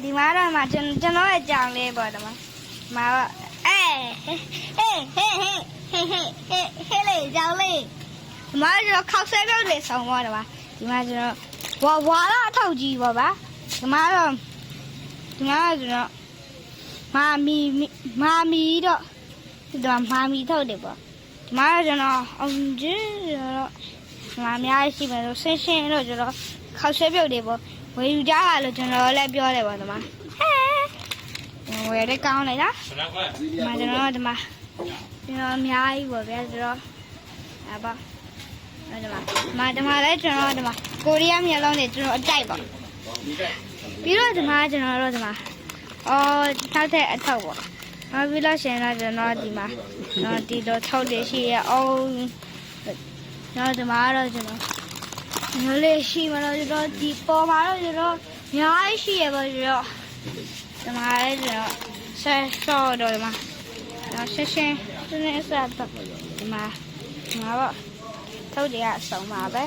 ဒီမှာတော့မှကျွန်တော်ရဲ့ကြောင်လေးပေါ့ဒီမှာတော့ဟေးလေကြောင်လေးဒီမှာကျွန်တော်ခောက်ဆွဲပြုတ်လေးဆောင်သွားတယ်ပါဒီမှာကျွန်တော်ဝါလာအထောက်ကြီးပေါ့ဗျာဒီမှာတော့ကျွန်တော်မာမီတော့ဒီတော့မာမီထုတ်တယ်ပေါ့ဒီမှာတော့ကျွန်တော်အောင်ကြီးတော့ဒီမှာအများကြီးရှိမယ်ဆိုရှင်းတော့ကျွန်တော်ခောက်ဆွဲပြုတ်တယ်ပေါ့ဝယ်ယူကြရလို့ကျွန်တော်လည်းပြောတယ်ပေါ့ဒီမှာဝယ်တဲ့ကောင်းလိုက်လားဒီမှာကျွန်တော်အများကြီးပေါ့ဗျာဆိုတော့ပါဒီမှာလည်းကျွန်တော်ဒီမှာကိုရီးယားမျက်လုံးတွေကျွန်တော်အကြိုက်ပါပြီးတော့ဒီမှာကျွန်တော်တို့ဒီမှာထောက်တဲ့အထောက်ပေါ့ပြီးတော့ရှင်တော့ကျွန်တော်ဒီမှာဒီတော့ထောက်တယ်ရှိရအောင်တော့ဒီမှာတော့ကျွန်တော်ညလေးရှိမလို့ကျွန်တော်ဒီပေါ်မှာတော့ကျွန်တော်အများကြီးရှိရပါကျွန်တော်ဒီမှာလည်းကျွန်တော်ဆက်ဆော့တော့ဒီမှာရှင်းဆက်တော့ဒီမှာတော့ထုတ်တယ်အဆုံးပါပဲ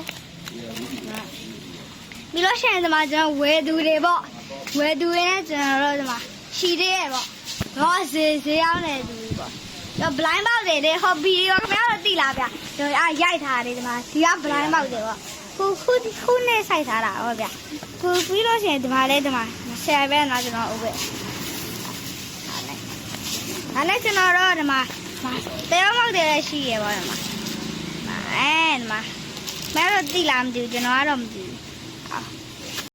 ပြီးလို့ရှိရင်ဒီမှာကျွန်တော်ဝယ်သူတွေပေါ့ဝယ်သူတွေနဲ့ကျွန်တော်တို့ဒီမှာရှိသေးရဲ့ပေါ့တော့ဈေးရောက်နေသူပေါ့တော့ blind box တွေဟော်ဘီရောခင်ဗျားတို့သိလားဗျကျွန်တော်ရိုက်ထားတယ်ဒီမှာဒီက blind box တွေပေါ့ခုနဲ့စိုက်ထားတာဟောဗျခုပြီးလို့ရှိရင်ဒီမှာလဲဒီမှာ10ပဲနော်ကျွန်တော်ဥပ္ပဒါနဲ့ကျွန်တော်တို့ဒီမှာတဲမောက်တွေလည်းရှိရပါတော့ဒီမှာမဲတော့သိလားမသိဘူးကျွန်တော်ကတော့မသိဘူး